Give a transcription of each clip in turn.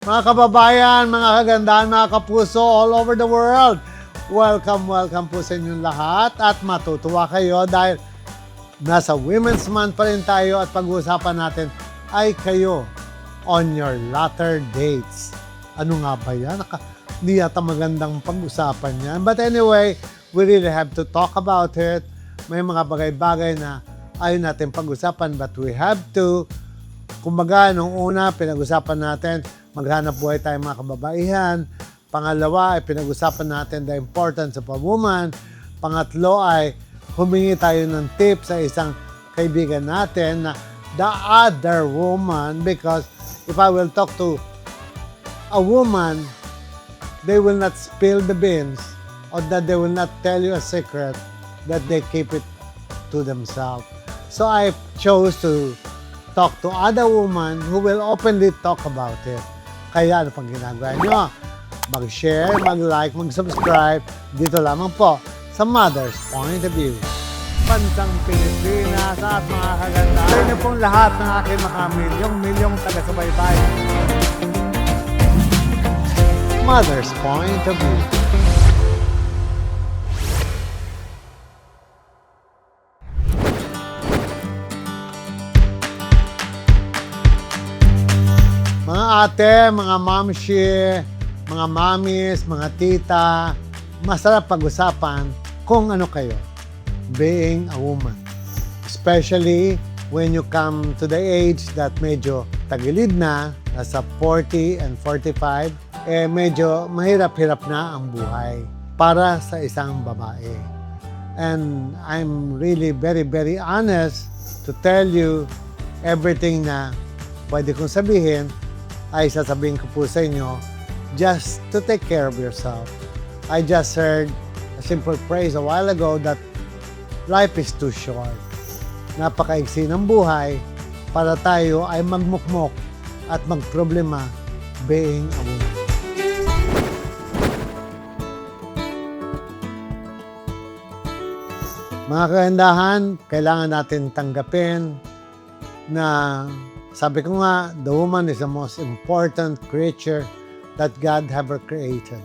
Mga kababayan, mga kagandahan, mga kapuso all over the world. Welcome po sa inyong lahat at matutuwa kayo dahil nasa Women's Month pa rin tayo at pag-uusapan natin ay kayo on your latter dates. Ano nga ba yan? Hindi yata magandang pag-usapan yan. But anyway, we really have to talk about it. May mga bagay-bagay na ayaw natin pag-usapan but we have to. Kumbaga, nung una, pinag-usapan natin, maghanap buhay tayo mga kababaihan. Pangalawa ay pinag-usapan natin the importance of a woman. Pangatlo ay humingi tayo ng tip sa isang kaibigan natin na the other woman, because if I will talk to a woman, they will not spill the beans or that they will not tell you a secret that they keep it to themselves. So I chose to talk to other women who will openly talk about it. Kaya ano pang ginagawa nyo? Mag-share, mag-like, mag-subscribe. Dito lamang po sa Mother's Point of View. Bansang Pilipinas at mga kaganda. Ito pong lahat ng aking mga milyong taga-subaybay. Mother's Point of View. Mga ate, mga mamshi, mga mamis, mga tita, masarap pag-usapan kung ano kayo, being a woman. Especially when you come to the age that medyo tagilid na, nasa 40 and 45, medyo mahirap-hirap na ang buhay para sa isang babae. And I'm really very honest to tell you everything na pwede kong sabihin ay sasabihin ko po sa inyo just to take care of yourself. I just heard a simple phrase a while ago that life is too short. Napakaigsi ng buhay para tayo ay magmukmok at magproblema being a woman. Mga kagandahan, kailangan natin tanggapin na sabi ko nga, the woman is the most important creature that God ever created.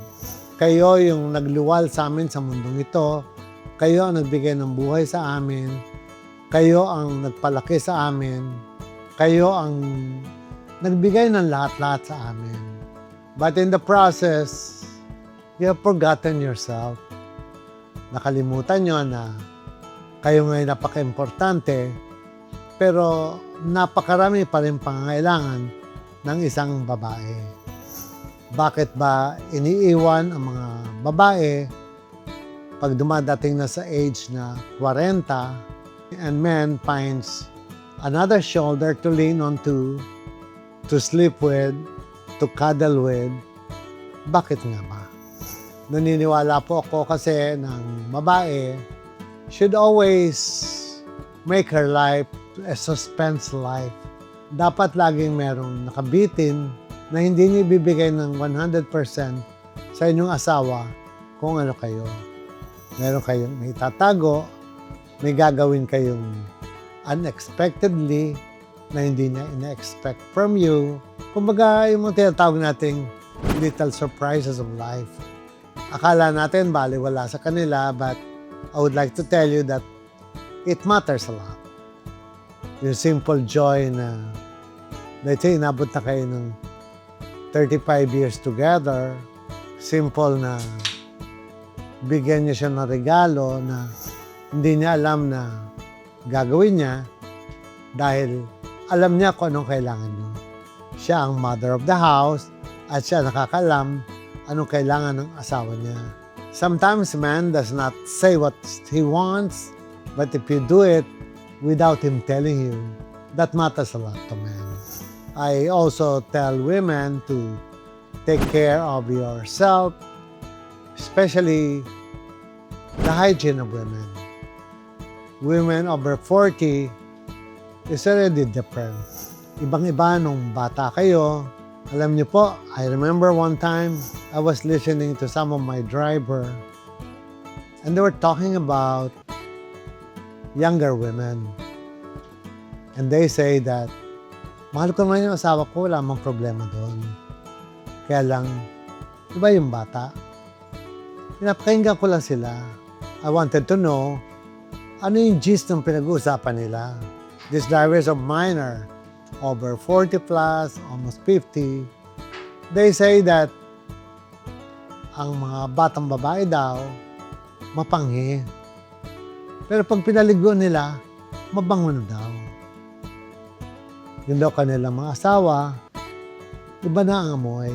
Kayo yung nagluwal sa amin sa mundong ito. Kayo ang nagbigay ng buhay sa amin. Kayo ang nagpalaki sa amin. Kayo ang nagbigay ng lahat-lahat sa amin. But in the process, you have forgotten yourself. Nakalimutan nyo na kayo ngayon napaka-importante, pero napakarami pa rin pangangailangan ng isang babae. Bakit ba iniiwan ang mga babae pag dumadating na sa age na 40 and men finds another shoulder to lean on to sleep with, to cuddle with? Bakit nga ba? Naniniwala po ako kasi ng babae should always make her life a suspense life. Dapat laging merong nakabitin na hindi niyo ibibigay ng 100% sa inyong asawa kung ano kayo. Meron kayong may tatago, may gagawin kayong unexpectedly na hindi niya ina-expect from you. Kumbaga, yung mga tinatawag nating little surprises of life. Akala natin baliwala sa kanila, but I would like to tell you that it matters a lot. Yung simple joy na, let's say, inabot na kayo ng 35 years together, simple na bigyan niya siya ng regalo na hindi niya alam na gagawin niya dahil alam niya kung anong kailangan niyo. Siya ang mother of the house at siya nakakalam anong kailangan ng asawa niya. Sometimes man does not say what he wants, but if you do it without him telling you, that matters a lot to men. I also tell women to take care of yourself, especially the hygiene of women. Women over 40 is already different. Ibang-iba nung bata kayo. Alam niyo po, I remember one time I was listening to some of my driver and they were talking about younger women. And they say that, mahal ko naman yung asawa ko, wala mang problema doon. Kaya lang, iba yung bata. Pinapakinggan ko lang sila. I wanted to know, ano yung gist ng pinag-uusapan nila? These drivers of mine are over 40 plus, almost 50. They say that ang mga batang babae daw, mapanghi. Pero pag pinaligo nila, mabango na daw. Yun daw kanilang mga asawa, iba na ang amoy.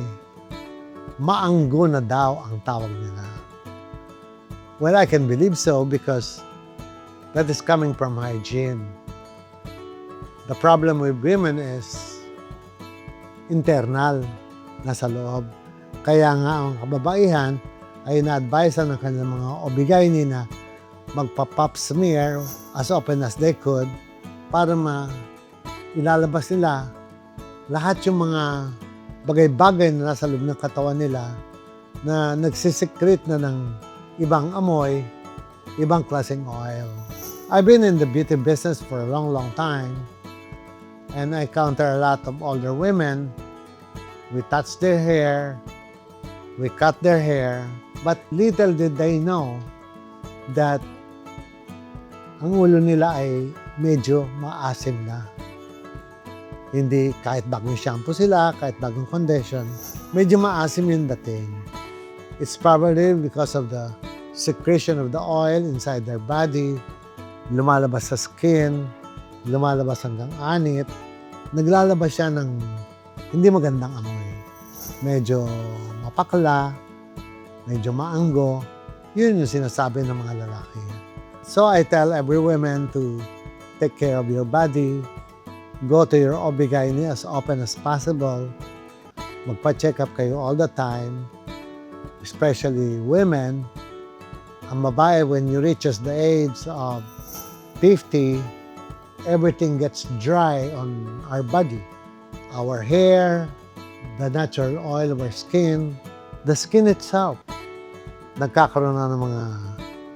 Maanggo na daw ang tawag nila. Well, I can believe so because that is coming from hygiene. The problem with women is internal, nasa loob. Kaya nga ang kababaihan ay na-advise ng kanilang mga obigayni na magpa-pap smear as often as they could para ilalabas nila lahat yung mga bagay-bagay na nasa loob ng katawan nila na nagsisekret na ng ibang amoy, ibang klaseng oil. I've been in the beauty business for a long, long time and I encounter a lot of older women. We touch their hair, we cut their hair, but little did they know that ang ulo nila ay medyo maasim na. Hindi kahit bagong shampoo sila, kahit bagong condition, medyo maasim yung dating. It's probably because of the secretion of the oil inside their body, lumalabas sa skin, lumalabas hanggang anit, naglalabas siya ng hindi magandang amoy. Medyo mapakla, medyo maanggo, yun yung sinasabi ng mga lalaki. So I tell every woman to take care of your body, go to your OB-GYN as often as possible, magpa-check up kayo all the time, especially women. Ang babae, when you reaches the age of 50, everything gets dry on our body. Our hair, the natural oil of our skin, the skin itself. Nagkakaroon na ng mga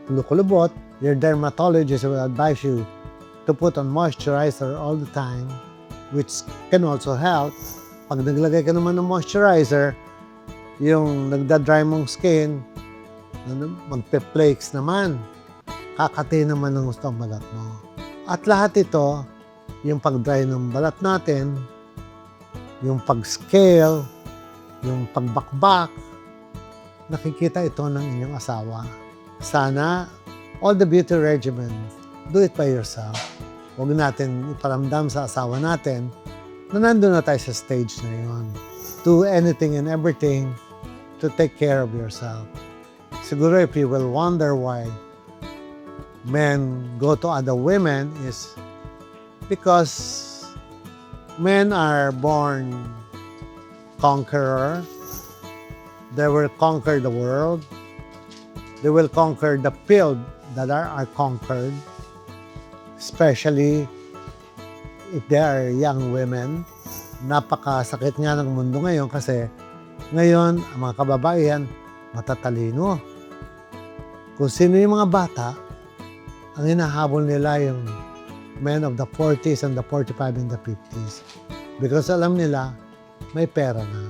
kulukulubot. Your dermatologist will advise you to put on moisturizer all the time, which can also help. Pag naglagay ka naman ng moisturizer, yung nagda-dry mong skin, magpe-flakes naman. Kakati naman ng gusto ang balat mo. At lahat ito, yung pag-dry ng balat natin, yung pag-scale, yung pagbakbak, nakikita ito ng inyong asawa. Sana, all the beauty regimens, do it by yourself. Huwag natin iparamdam sa asawa natin na nandun na tayo sa stage na yun. Do anything and everything to take care of yourself. Siguro if you will wonder why men go to other women is because men are born conqueror. They will conquer the world. They will conquer the field that are conquered, especially if they are young women. Napakasakit nga ng mundo ngayon kasi ngayon, ang mga kababaihan, matatalino. Kung sino yung mga bata, ang hinahabol nila yung men of the 40s and the 45 and the 50s. Because alam nila, may pera na.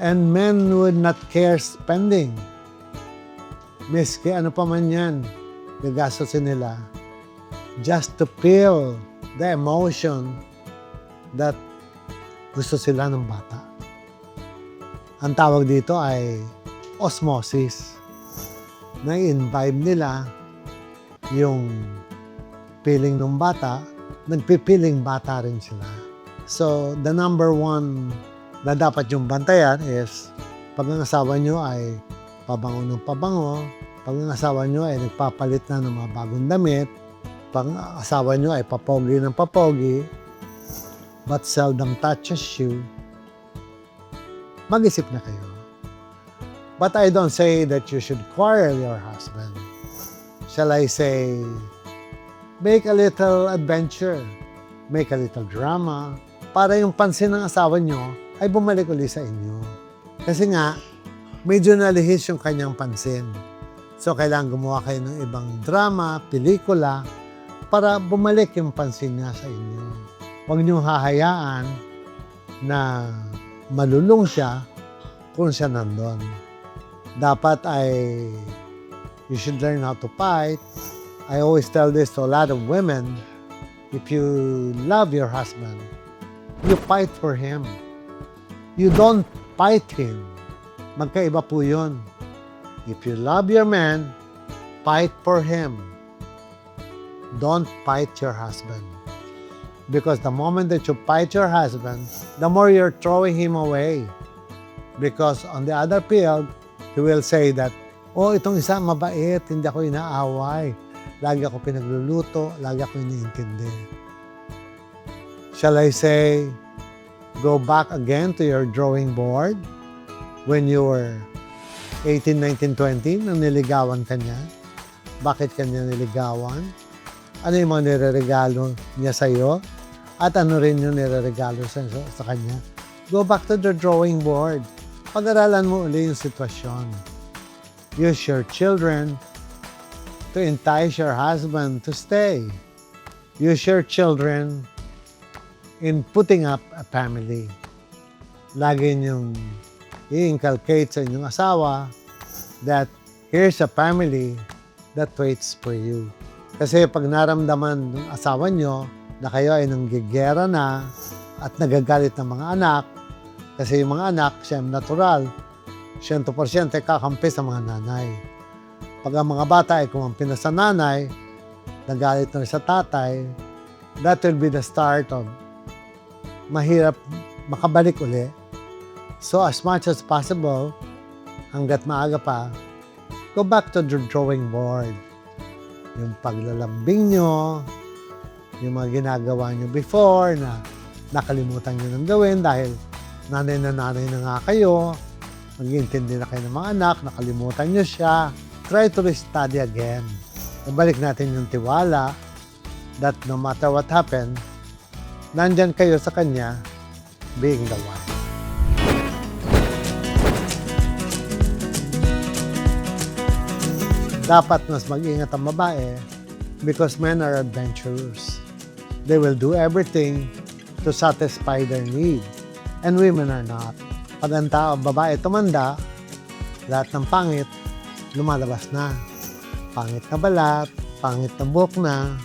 And men would not care spending. Miski ano pa man yan, gagastosin nila just to feel the emotion that gusto sila ng bata. Ang tawag dito ay osmosis. Na-imbibe nila yung feeling ng bata, nagpipiling bata rin sila. So, the number one na dapat yung bantayan is pag ang asawa nyo ay pabango ng pabango, pag ang asawa nyo ay nagpapalit na ng mga bagong damit, pag ang asawa nyo ay papogi ng papogi, but seldom touches you, mag-isip na kayo. But I don't say that you should quarrel your husband. Shall I say, make a little adventure, make a little drama, para yung pansin ng asawa nyo ay bumalik ulit sa inyo. Kasi nga, medyo nalihis yung kanyang pansin. So, kailangan gumawa kayo ng ibang drama, pelikula, para bumalik yung pansin niya sa inyo. Huwag niyong hahayaan na malulung siya kung siya nandun. Dapat you should learn how to fight. I always tell this to a lot of women. If you love your husband, you fight for him. You don't fight him. Magkaiba po yun. If you love your man, fight for him. Don't fight your husband. Because the moment that you fight your husband, the more you're throwing him away. Because on the other field, he will say that, oh, itong isa mabait, hindi ako inaaway. Lagi ako pinagluluto, lagi ako iniintindi. Shall I say, go back again to your drawing board when you were 18, 19, 20, nang niligawan ka niya? Bakit ka niya niligawan? Ano yung mga nireregalo niya sa'yo? At ano rin yung nireregalo sa kanya? Go back to the drawing board. Pag-aralan mo uli yung sitwasyon. Use your children to entice your husband to stay. Use your children in putting up a family. Lagi niyong i-inculcate sa inyong asawa that here's a family that waits for you. Kasi pag naramdaman ng asawa niyo na kayo ay nanggigera na at nagagalit ng mga anak, kasi yung mga anak, siyempre natural, 100% ay kakampi sa mga nanay. Pag ang mga bata ay kumampi na sa nanay, nagalit na sa tatay, that will be the start of mahirap makabalik uli. So as much as possible, hanggat maaga pa, go back to the drawing board. Yung paglalambing nyo, yung mga ginagawa nyo before na nakalimutan nyo nang gawin dahil nanay na nga kayo, mag-iintindi na kayo ng mga anak, nakalimutan nyo siya. Try to restudy again. Ibalik natin yung tiwala that no matter what happened, nandyan kayo sa kanya being the one. Dapat mas mag-ingat ang babae because men are adventurers. They will do everything to satisfy their need. And women are not. Pag ang tao, babae tumanda, lahat ng pangit, lumalabas na. Pangit na balat, pangit na buhok na,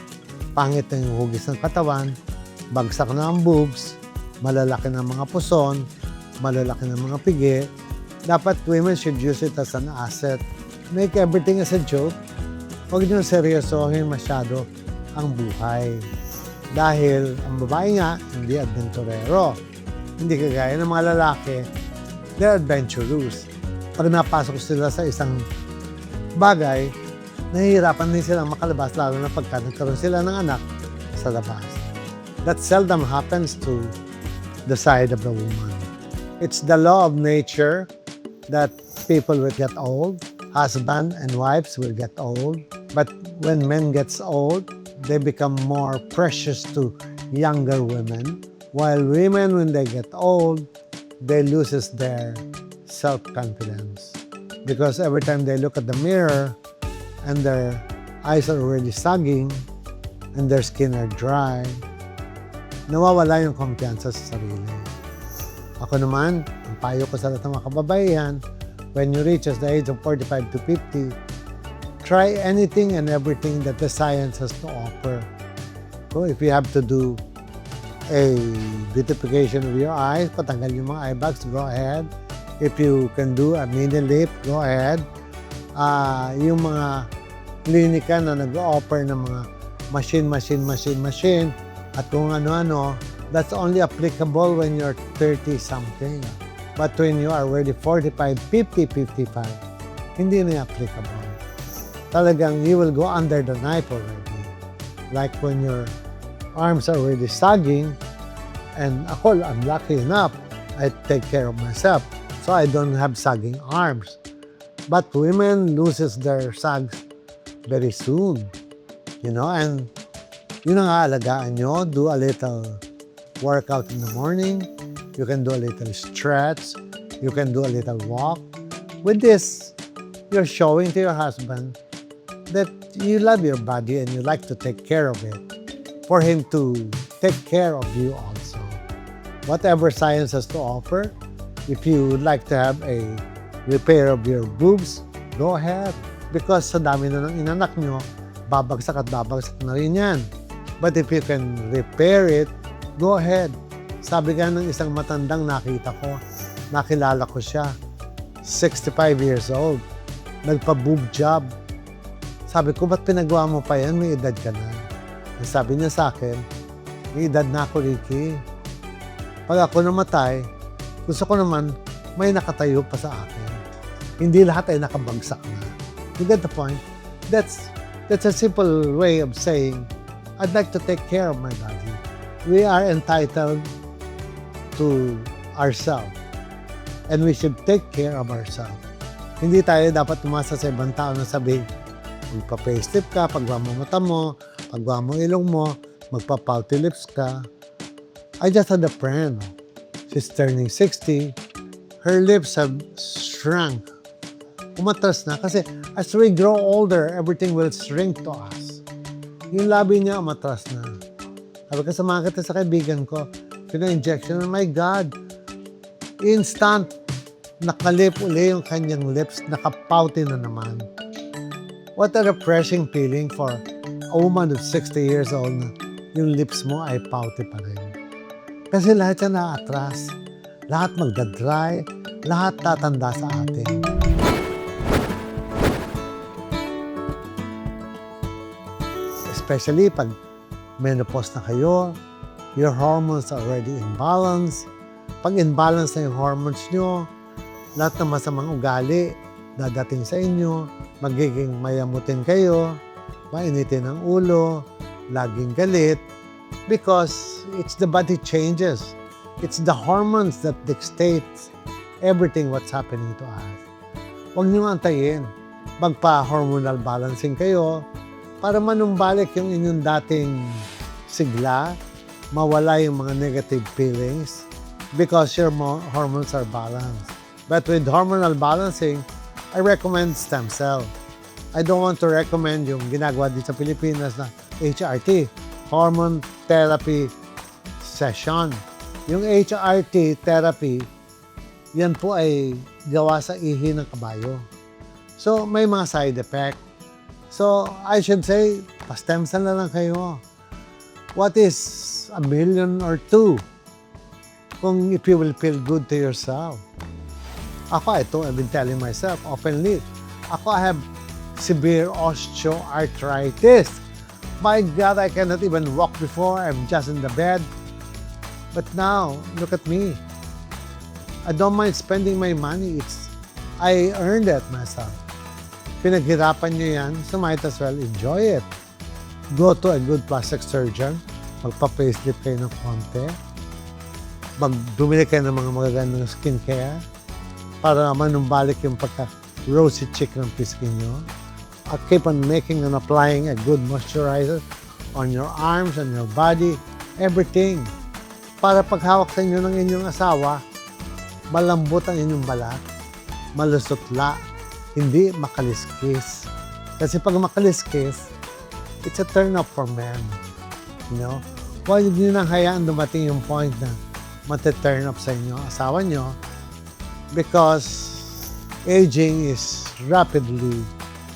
pangit na yung hugis ng katawan, bagsak na ang boobs, malalaki na mga puson, malalaki na mga pigi. Dapat women should use it as an asset. Make everything as a joke. Huwag niyo seryosohin masyado ang buhay. Dahil ang babae nga, hindi adventurero. Hindi kagaya ng mga lalaki, they're adventurous. Pag napasok sila sa isang bagay, nahihirapan din silang makalabas lalo na pagka nagkaroon sila ng anak sa labas. That seldom happens to the side of the woman. It's the law of nature that people will get old, husband and wives will get old, but when men gets old, they become more precious to younger women, while women, when they get old, they loses their self-confidence. Because every time they look at the mirror and their eyes are already sagging and their skin are dry, nawawala yung kumpiyansa sa sarili. Ako naman, ang payo ko sa lahat ng mga kababaihan, when you reach the age of 45 to 50, try anything and everything that the science has to offer. So if you have to do a beautification of your eyes, patanggal yung mga eye bags, go ahead. If you can do a mini lip, go ahead. Yung mga klinika na nag-offer ng mga machine, at kung ano-ano, that's only applicable when you're 30-something. But when you are already 45, 50, 55, hindi na applicable. Talagang you will go under the knife already. Like when your arms are already sagging, and ako, I'm lucky enough, I take care of myself. So I don't have sagging arms. But women loses their sags very soon. You know, and yun ang aalagaan nyo. Do a little workout in the morning. You can do a little stretch. You can do a little walk. With this, you're showing to your husband that you love your body and you like to take care of it. For him to take care of you also. Whatever science has to offer, If you would like to have a repair of your boobs, go ahead. Because sa dami na ng inanak nyo, babagsak at babagsak na rin yan. But if you can repair it, go ahead. Sabi nga ng isang matandang nakita ko, nakilala ko siya, 65 years old, nagpa-boob job. Sabi ko, ba't pinagawa mo pa yan? May edad ka na. Sabi niya sa akin, may edad na ako, Ricky. Pag ako namatay, gusto ko naman may nakatayo pa sa akin. Hindi lahat ay nakabagsak na. You get the point? That's a simple way of saying, I'd like to take care of my body. We are entitled to ourselves. And we should take care of ourselves. Hindi tayo dapat umasa sa ibang tao na sabihin, magpa-facelift ka, pagwa mo mata mo, pagwa mo ilong mo, magpa-pouty lips ka. I just had a friend. She's turning 60. Her lips have shrunk. Umatras na kasi as we grow older, everything will shrink to us. Yung labi niya umatras na. Sabi ko, samahan kita sa kaibigan ko. Pina-injection, oh my God. Instant, nakalip uli yung kanyang lips, nakapouty na naman. What a refreshing feeling for a woman of 60 years old na yung lips mo ay pouty pa rin. Kasi lahat yan na-atras. Lahat magdadry, lahat tatanda sa atin. Especially pag menopause na kayo, your hormones are already in balance. Pag in-balance na yung hormones nyo, lahat ng masamang ugali dadating sa inyo, magiging mayamutin kayo, mainitin ang ulo, laging galit, because it's the body changes. It's the hormones that dictates everything what's happening to us. Huwag niyo antayin. Magpa-hormonal balancing kayo para manumbalik yung inyong dating sigla, mawala yung mga negative feelings because your hormones are balanced. But with hormonal balancing, I recommend stem cell. I don't want to recommend yung ginagawa dito sa Pilipinas na HRT, hormone therapy session. Yung HRT therapy, yan po ay gawa sa ihi ng kabayo. So, may mga side effect. So, I should say, pa-stem cell na lang kayo. What is $1 million or $2 million kung if you will feel good to yourself? Ako, ito, I've been telling myself openly. Ako, I have severe osteoarthritis. My God, I cannot even walk before. I'm just in the bed. But now, look at me. I don't mind spending my money. I earned it myself. Pinaghirapan nyo yan, so might as well enjoy it. Go to a good plastic surgeon. Magpa-facelift kayo ng konti. Bumili kayo ng mga magagandang skincare para manumbalik yung pagka-rosy cheek ng pisngi nyo. Keep on making and applying a good moisturizer on your arms and your body, everything. Para paghawak sa inyo ng inyong asawa, malambot ang inyong balat, malusotla, hindi makaliskis. Kasi pag makaliskis, it's a turn off for men. You know? Huwag nyo nang hayaan dumating yung point na mati-turn off sa inyo, asawa nyo, because aging is rapidly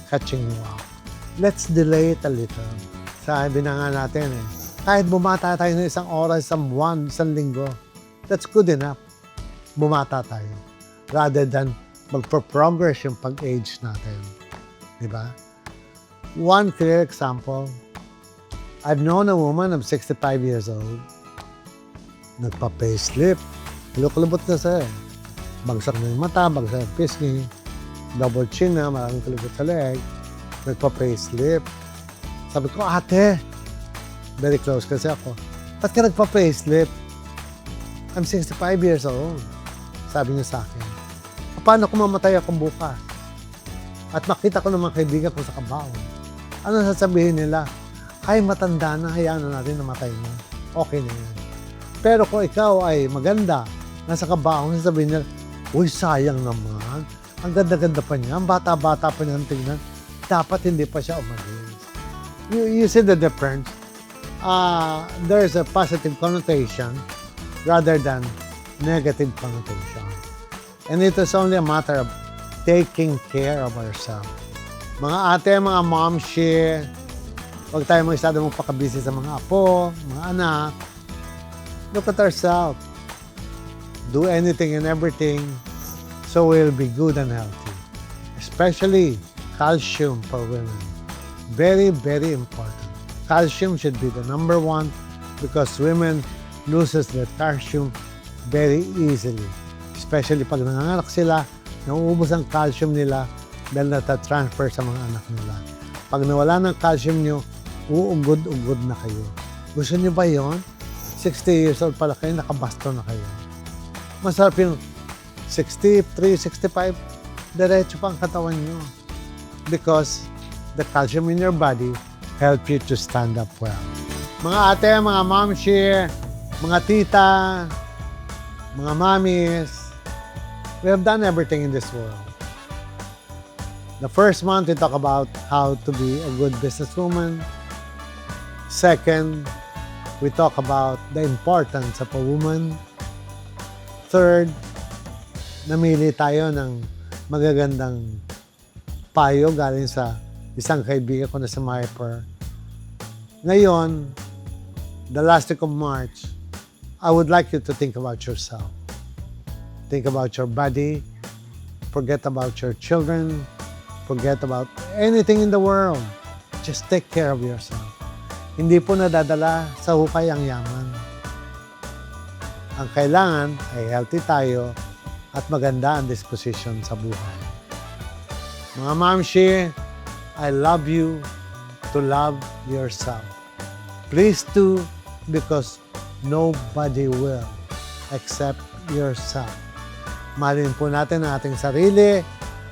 catching you up. Let's delay it a little. Sabi na nga natin kahit bumata tayo ng 1 oras, 1 buwan, 1 linggo, that's good enough. Bumata tayo. Rather than magpo-progress yung pag-age natin. Diba? One clear example, I've known a woman of 65 years old, nagpa-facelift, kulubot na siya bagsak na yung mata, bagsak yung pisngi, double chin na, maraming kulubot sa leg, nagpa-facelift. Sabi ko, ate, very close kasi ako, ba't ka nagpa-facelift? I'm 65 years old. Sabi niya sa akin, paano kung mamatay ako bukas? At makita ko ng mga kaibigan ko sa kabaon. Ano sasabihin nila? Ay, matanda na, hayaan na natin namatay niya. Okay na yan. Pero kung ikaw ay maganda, nasa kabaon, sasabihin nila, uy, sayang naman. Ang ganda-ganda pa niya, ang bata-bata pa niya tingnan. Dapat hindi pa siya umalis. You see the difference? There's a positive connotation rather than negative connotation. And it is only a matter of taking care of ourselves. Mga ate, mga momshi, huwag tayo masyado magpakabisi sa mga apo, mga anak. Look at ourselves. Do anything and everything so we'll be good and healthy. Especially calcium for women. Very, very important. Calcium should be the number one because women loses their calcium very easily. Especially pag nanganganak sila, nauubos ang calcium nila dahil nata-transfer sa mga anak nila. Pag nawala ng calcium nyo, uugod-ugod na kayo. Gusto nyo ba yon? 60 years old pala kayo, nakabasto na kayo. Masarap yung 63, 65, diretso pa ang katawan nyo. Because the calcium in your body help you to stand up well. Mga ate, mga momshi, mga tita, mga mommies, we have done everything in this world. The first month, we talk about how to be a good businesswoman. Second, we talk about the importance of a woman. Third, namili tayo ng magagandang payo galing sa isang kaibigan ko na si Myper. Ngayon, the last week of March, I would like you to think about yourself. Think about your body. Forget about your children. Forget about anything in the world. Just take care of yourself. Hindi po nadadala sa hukay ang yaman. Ang kailangan ay healthy tayo at maganda ang disposition sa buhay. Mga mamshi, I love you to love yourself. Please do because nobody will except yourself. Mahalin po natin ang ating sarili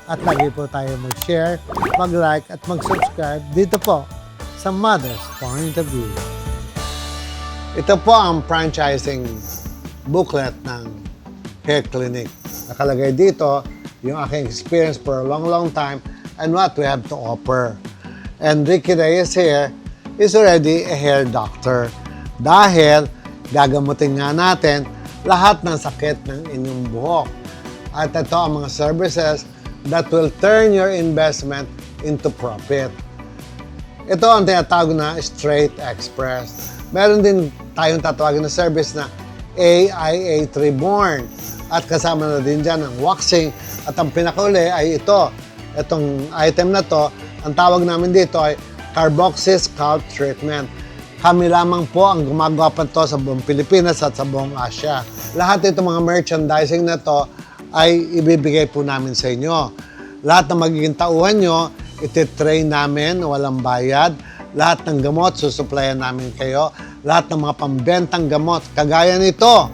at lagi po tayo mag-share, mag-like at mag-subscribe dito po sa Mother's Point of View. Ito po ang franchising booklet ng Hair Clinic. Nakalagay dito yung aking experience for a long time and what we have to offer. And Ricky Reyes here is already a hair doctor dahil gagamutin nga natin lahat ng sakit ng inyong buhok. At ito ang mga services that will turn your investment into profit. Ito ang tinatawag na Straight Express. Meron din tayong tatawagin na service na AIA Reborn. At kasama na din dyan ang waxing. At ang pinakauli ay ito. Itong item na to, ang tawag namin dito ay Carboxy Scalp Treatment. Kami lamang po ang gumagawa pa to sa buong Pilipinas at sa buong Asia. Lahat itong mga merchandising na to ay ibibigay po namin sa inyo. Lahat ng magiging tauhan nyo, ititrain namin, walang bayad. Lahat ng gamot, susuplayan namin kayo. Lahat ng mga pambentang gamot, kagaya nito.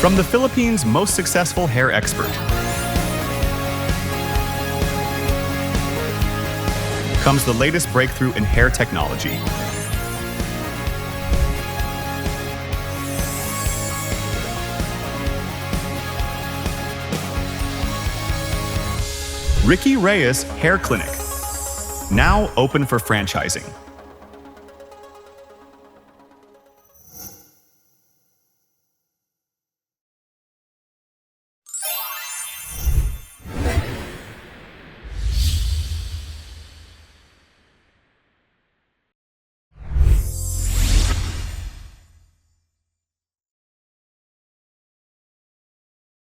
From the Philippines' most successful hair expert comes the latest breakthrough in hair technology. Ricky Reyes Hair Clinic, now open for franchising.